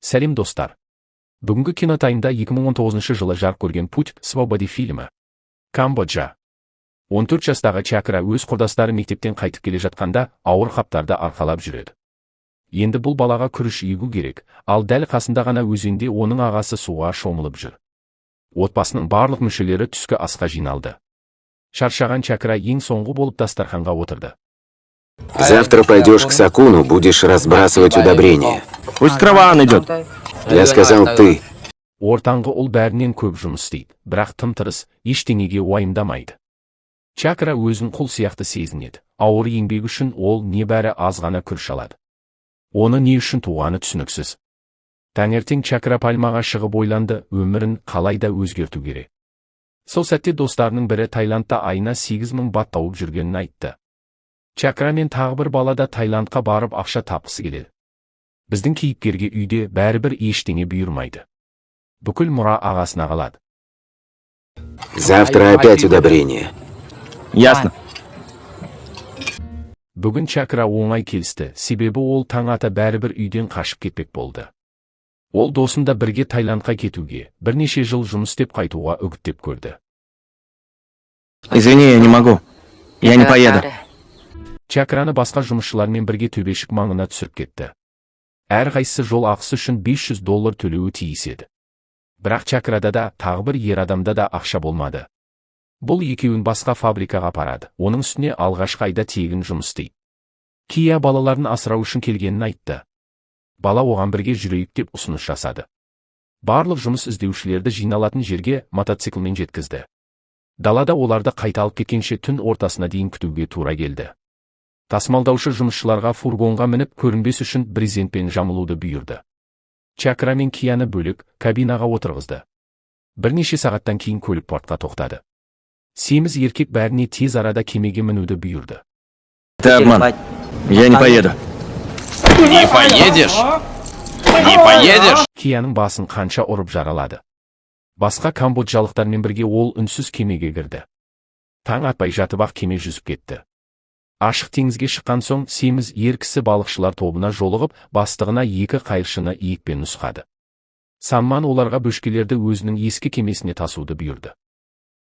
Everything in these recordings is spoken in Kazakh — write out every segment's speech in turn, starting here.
Сәлем достар. Бүгінгі кинотайымда 2019 жылы жарық көрген «Путь к свободе» фильмі. Камбоджа. 14 жастағы Чакра өз құрдастары мектептен қайтып келе жатқанда ауыр қаптарды арқалап жүреді. Енді бұл балаға күріш егу керек, ал дәл қасында ғана өзенде оның ағасы суға шомылып жүр. Отбасының барлық мүшелері түскі асқа жиналды. Шаршаған Чакра ең соңғы болып дастарханға отырды. Завтра пойдешь к Сакуну, будешь разбрасывать удобрения. Пусть караван идет. Я сказал ты. Ортаңғы ұл бәрінен көп жұмыс істейді, бірақ тым-тырыс, ештеңеге уайымдамайды. Чакра өзін құл сияқты сезінеді. Ауыр еңбек үшін ол небәрі аз ғана күріш алады. Оны не үшін туғаны түсініксіз. Таңертең Чакра пальмаға шығып ойланды, өмірін қалай да өзгерту керек. Сол сәтте достарының бірі Таиландта айына 8000 бат тауып жүргенін айтты. Чакра мен тағы бір бала да Таиландқа барып ақша тапқысы келеді. Біздің кейіпкерге үйде бәрібір ештеңе бұйырмайды. Бүкіл мұра ағасына қалады. Завтра опять удобрения. Ясно. Бүгін Чакра оңай келісті, себебі ол таң ата бәрібір үйден қашып кетпек болды. Ол досында бірге Таиландқа кетуге, бірнеше жыл жұмыс істеп қайтуға үгіттеп көрді. Извини, я не могу. Я не поеду. Чакраны басқа жұмысшылармен бірге төбешік маңына түсіріп кетті. Әрқайсысы жол ақысы үшін $500 төлеуі тиіс еді. Бірақ Чакрада да, тағы бір ер адамда да ақша болмады. Бұл екеуін басқа фабрикаға апарады, оның үстіне алғашқы айда тегін жұмыс істейді. Кия балаларын асырау үшін келгенін айтты. Бала оған бірге жүрейік деп ұсыныс жасады. Барлық жұмыс іздеушілерді жиналатын жерге мотоциклмен жеткізді. Далада оларды қайта алып кеткенше түн ортасына дейін күтуге тура келді. Тасымалдаушы жұмысшыларға фургонға мініп көрінбес үшін брезентпен жамылуды бұйырды. Чакра мен Кияны бөлек кабинаға отырғызды. Бірнеше сағаттан кейін көлік портқа тоқтады. Семіз еркек бәріне тез арада кемеге мінуді бұйырды. Это обман. Я не поеду. Не поедешь? Не поедешь? Кияның басын қанша ұрып жаралады. Басқа камбоджалықтармен бірге ол үнсіз кемеге кірді. Таң атпай жатып ақ кеме жүзіп кетті. Ашық теңізге шыққан соң семіз еркісі балықшылар тобына жолығып, бастығына 2 қайыршыны иекпен нұсқады. Самман оларға бөшкелерді өзінің ескі кемесіне тасуды бұйырды.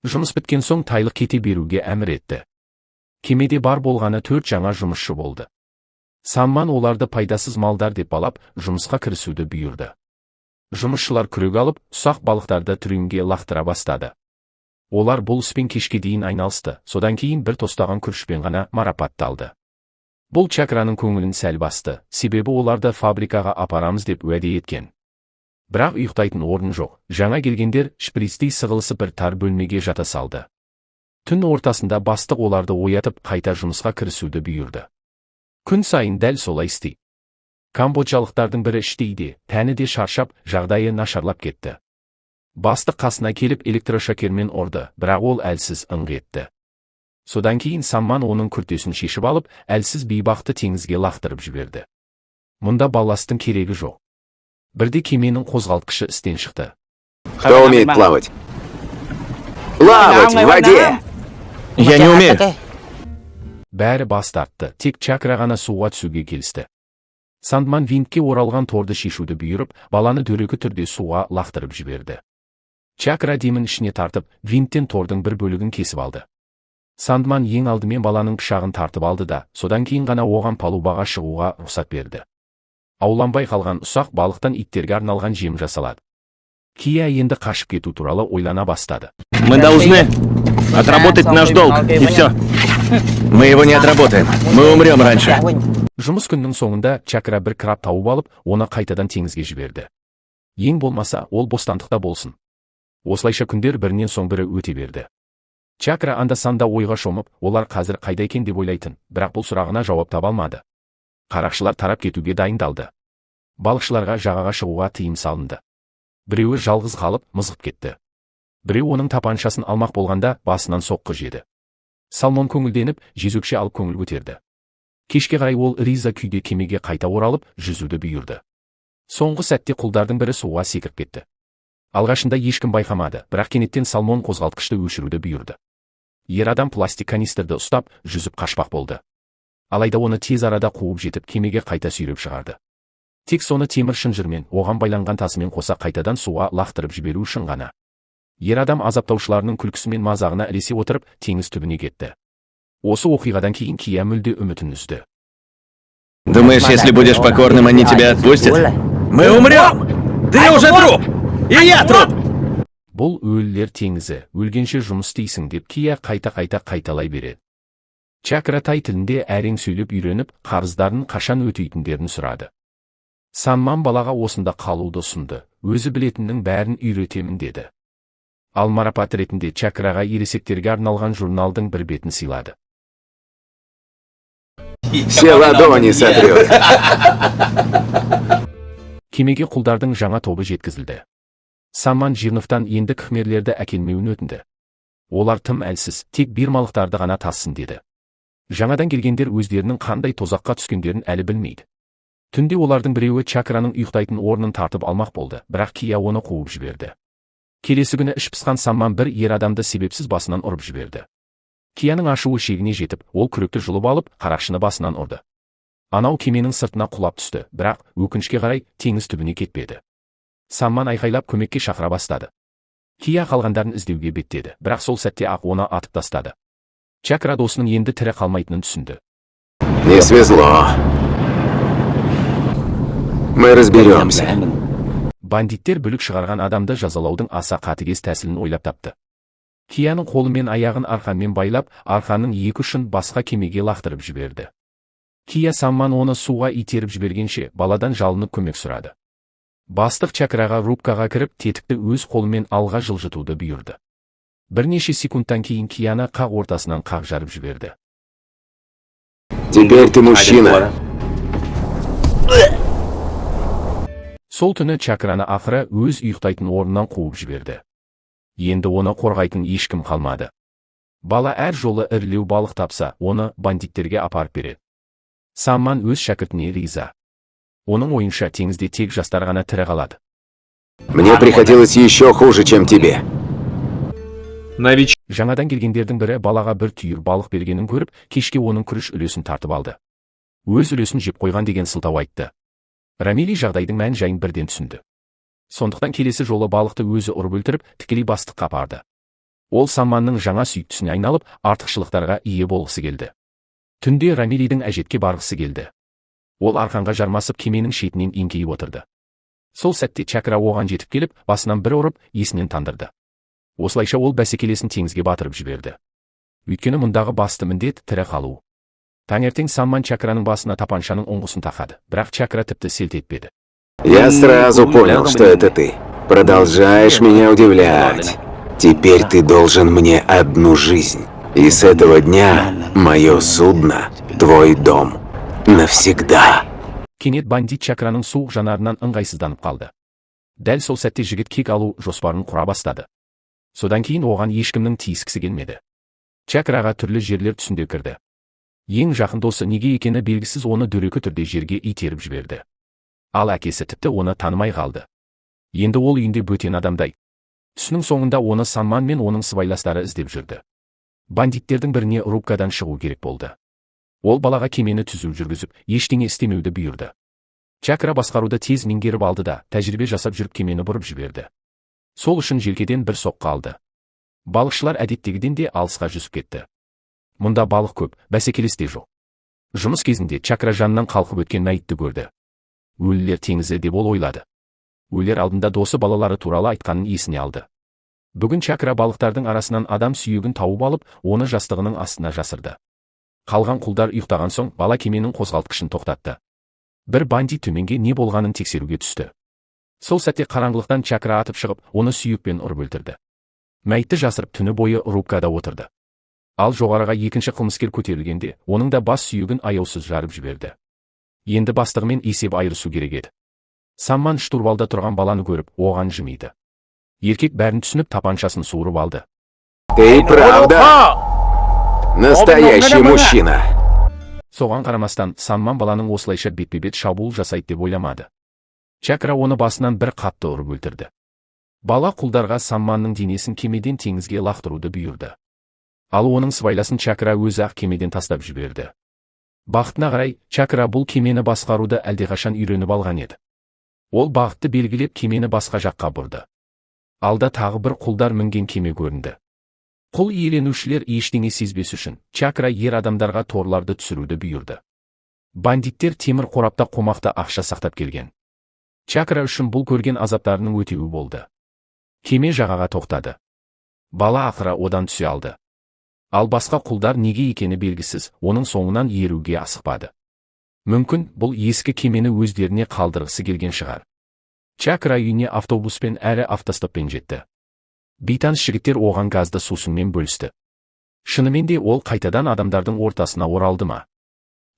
Жұмыс біткен соң тайлық кете беруге әмір етті. Кемеде бар болғаны 4 жаңа жұмысшы болды. Самман оларды пайдасыз малдар деп балап, жұмысқа кірісуді бұйырды. Жұмысшылар күрек алып, ұсақ балықтарды трюмге лақтыра бастады. Олар бұл іспен кешке дейін айналысты, содан кейін бір тостаған күрішпен ғана марапатталды. Бұл Чакраның көңілін сәл басты, себебі оларды фабрикаға апарамыз деп уәде еткен. Бірақ ұйықтайтын орын жоқ, жаңа келгендер шприцтей сығылысып бір тар бөлмеге жата салды. Түн ортасында бастық оларды оятып қайта жұмысқа кірісуді бұйырды. Күн сайын дәл солай істейді. Камбоджалықтардың бірі іштейде, тәні де шаршап, жағдайы нашарлап кетті. Бастық қасына келіп электрошокермен ұрды, бірақ ол әлсіз ыңқ етті. Содан кейін Самман оның күртесін шешіп алып, әлсіз бейбақты теңізге лақтырып жіберді. Мұнда балластың керегі жоқ. Бірде кеменің қозғалтқышы істен шықты. Кто умеет плавать? Плавать в воде! Я не умею. Бәрі бас тартты, тек Чакра ғана суға түсуге келісті. Сандман винтке оралған торды шешуді бұйырып, баланы дөрекі түрде суға лақтырып жіберді. Чакра демін ішіне тартып, винттен тордың бір бөлігін кесіп алды. Сандман ең алдымен баланың пышағын тартып алды да, содан кейін ғана оған палубаға шығуға рұқсат берді. Ауланбай қалған ұсақ балықтан иттерге арналған жем жасалады. Кия енді қашып кету туралы ойлана бастады. Мы должны отработать наш долг, и все. Мы его не отработаем. Мы умрем раньше. Жұмыс күннің соңында Чакра бір краб тауып алып, оны қайтадан теңізге жіберді. Ең болмаса, ол бостандықта болсын. Осылайша күндер бірінен соң бірі өте берді. Чакра анда-санда ойға шомып, олар қазір қайда екен деп ойлайтын, бірақ бұл сұрағына жауап таба алмады. Қарақшылар тарап кетуге дайындалды. Балықшыларға жағаға шығуға тыйым салынды. Біреуі жалғыз қалып, мызғып кетті. Біреу оның тапаншасын алмақ болғанда басынан соққы жеді. Салмон көңілденіп, жезөкше алып көңіл көтерді. Кешке қарай ол риза күйде кемеге қайта оралып, жүзуді бұйырды. Соңғы сәтте құлдардың бірі суға секіріп кетті. Алғашында ешкім байқамады, бірақ кенеттен Салмон қозғалтқышты өшіруді бұйырды. Ер адам пластик канистрді ұстап, жүзіп қашпақ болды. Алайда оны тез арада қуып жетіп, кемеге қайта сүйреп шығарды. Тек соны темір шынжырмен, оған байланған тасымен қоса қайтадан суға лақтырып жіберу үшін ғана. Ер адам азаптаушыларының күлкісі мен мазағына ілесе отырып, теңіз түбіне кетті. Осы оқиғадан кейін Кия мүлде үмітін үзді. Думаешь, если будешь покорным, они тебя отпустят? Мы умрем! Ты уже труп! И я труп! Бұл өлілер теңізі, өлгенше жұмыс істейсің деп Кия қайта-қайта қайталай береді. Чакра тай тілінде әрең сөйлеп үйреніп, қарыздарын қашан өтейтіндерін сұрады. Самман балаға осында қалуды ұсынды, өзі білетіннің бәрін үйретемін деді. Ал марапат ретінде Чакраға ересектерге арналған журналдың бір бетін сыйлады. Все ладони сотрет. Кемеге құлдардың жаңа тобы жеткізілді. Самман Жирновтан енді кхмерлерді әкелмеуін өтінді. Олар тым әлсіз, тек бирмалықтарды ғана тассын деді. Жаңадан келгендер өздерінің қандай тозаққа түскендерін әлі білмейді. Түнде олардың біреуі Чакраның ұйықтайтын орнын тартып алмақ болды, бірақ Кия оны қуып жіберді. Келесі күні іш пысқан Самман бір ер адамды себепсіз басынан ұрып жіберді. Кияның ашуы шегіне жетіп, ол күректі жұлып алып, қарақшыны басынан ұрды. Анау кеменің сыртына құлап түсті, бірақ өкінішке қарай теңіз түбіне кетпеді. Самман айқайлап көмекке шақыра бастады. Кия қалғандарын іздеуге беттеді, бірақ сол сәтте ақ оны атып тастады. Чакра досының енді тірі қалмайтынын түсінді. Не свезло. Мы разберемся. Бандиттер бүлік шығарған адамды жазалаудың аса қатыгез тәсілін ойлап тапты. Кияның қолы мен аяғын арқанмен байлап, арқанның екі ұшын басқа кемеге лақтырып жіберді. Кия Самман оны суға итеріп жібергенше баладан жалынып көмек сұрады. Бастық Чакраға рубкаға кіріп, тетікті өз қолымен алға жылжытуды бұйырды. Бірнеше секундтан кейін Кияны қақ ортасынан қақ жарып жіберді. Теперь ты мужчина. Сол түні Чакраны ақыры өз ұйықтайтын орнынан қуып жіберді. Енді оны қорғайтын ешкім қалмады. Бала әр жолы ірілеу балық тапса, оны бандиттерге апарып береді. Самман өз шәкіртіне риза. Оның ойынша теңізде тек жастар ғана тірі қалады. Мне приходилось еще хуже, чем тебе. Жаңадан келгендердің бірі балаға бір түйір балық бергенін көріп, кешке оның күріш үлесін тартып алды. Өз үлесін жеп қойған деген сылтау айтты. Рамили жағдайдың мән жайын бірден түсінді. Сондықтан келесі жолы балықты өзі ұрып өлтіріп, тікелей бастыққа апарды. Ол Самманның жаңа сүйіктісіне айналып, артықшылықтарға ие болғысы келді. Түнде Рамилидің әжетке барғысы келді. Ол арқанға жармасып кеменің шетінен еңкейіп отырды. Сол сәтте Чакра оған жетіп келіп, басынан бір ұрып, есінен тандырды. Осылайша ол бәсекелесін теңізге батырып жіберді. Өйткені мұндағы басты міндет тірі қалу. Таңертең Самман Чакраның басына тапаншаның ұңғысын тақады, бірақ Чакра тіпті селт етпеді. Я сразу понял, что это ты. Продолжаешь меня удивлять. Теперь ты должен мне одну жизнь. И с этого дня мое судно — твой дом. Навсегда. Кенет бандит Чакраның суық жанарынан ыңғайсызданып қалды. Дәл сол сәтте жігіт кек алу жоспарын құра бастады. Содан кейін оған ешкімнің тиіскісі келмеді. Чакраға түрлі жерлер түсінде кірді. Ең жақын досы неге екені белгісіз оны дөрекі түрде жерге итеріп жіберді. Ал әкесі тіпті оны танымай қалды. Енді ол үйінде бөтен адамдай. Түсінің соңында оны Самман мен оның сыбайластары іздеп жүрді. Бандиттердің біріне рубкадан шығу керек болды. Ол балаға кемені түзу жүргізіп, ештеңе істемеуді бұйырды. Чакра басқаруды тез меңгеріп алды да, тәжірибе жасап жүріп кемені бұрып жіберді. Сол үшін желкеден бір соққы алды. Балықшылар әдеттегіден де алысқа жүзіп кетті. Мұнда балық көп, бәсекелес те жоқ. Жұмыс кезінде Чакра жанынан қалқып өткен мәйітті көрді. Өлілер теңізі деп ол ойлады. Өлер алдында досы балалары туралы айтқанын есіне алды. Бүгін Чакра балықтардың арасынан адам сүйегін тауып алып, оны жастығының астына жасырды. Қалған құлдар ұйықтаған соң бала кеменің қозғалтқышын тоқтатты. Бір бандит төменге не болғанын тексеруге түсті. Сол сәтте қараңғылықтан Чакра атып шығып, оны сүйекпен ұрып өлтірді. Мәйітті жасырып түні бойы рубкада отырды. Ал жоғарыға екінші қылмыскер көтерілгенде, оның да бас сүйегін аяусыз жарып жіберді. Енді бастығымен есеп айырысу керек еді. Самман штурвалда тұрған баланы көріп, оған жымиды. Еркек бәрін түсініп тапаншасын суырып алды. Ты правда настоящий мужчина. Соған қарамастан, Самман баланың осылайша бетпе-бет шабуыл жасайды деп ойламады. Чакра оны басынан бір қатты ұрып өлтірді. Бала құлдарға Самманның денесін кемеден теңізге лақтыруды бұйырды. Ал оның сыбайласын Чакра өзі ақ кемеден тастап жіберді. Бақытына қарай, Чакра бұл кемені басқаруды әлдеқашан үйреніп алған еді. Ол бағытты белгілеп кемені басқа жаққа бұрды. Алда тағы бір құлдар мінген кеме көрінді. Құл иеленушілер ештеңе сезбес үшін, Чакра ер адамдарға торларды түсіруді бұйырды. Бандиттер темір қорапта қомақты ақша сақтап келген. Чакра үшін бұл көрген азаптарының өтеуі болды. Кеме жағаға тоқтады. Бала ақыра одан түсе алды. Ал басқа құлдар неге екені белгісіз, оның соңынан еруге асықпады. Мүмкін, бұл ескі кемені өздеріне қалдырғысы келген шығар. Чакра үйіне автобуспен әрі автостоппен жетті. Бейтаныс жігіттер оған газды сусынмен бөлісті. Шынымен де ол қайтадан адамдардың ортасына оралды ма?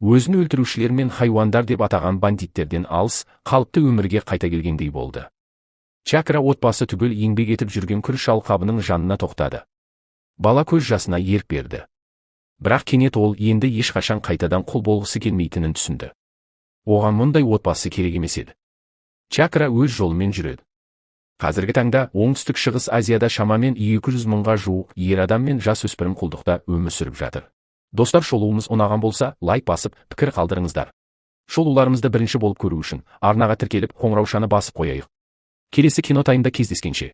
Өзін өлтірушілер мен хайуандар деп атаған бандиттерден алыс, қалыпты өмірге қайта келгендей болды. Чакра отбасы түгел еңбек етіп жүрген күріш алқабының жанына тоқтады. Бала көз жасына ерік берді. Бірақ кенет ол енді ешқашан қайтадан құл болғысы келмейтінін түсінді. Оған мұндай отбасы керек емес еді. Чакра өз жолымен жүреді. Қазіргі таңда оңтүстік шығыс Азияда шамамен 200 мыңға жуық ер адам мен жас өспірім құлдықта өмір сүріп жатыр. Достар, шолуымыз ұнаған болса, лайк басып, пікір қалдырыңыздар. Шолуларымызды бірінші болып көру үшін арнаға тіркеліп қоңыраушаны басып қояйық. Келесі кинотаймда кездескенше.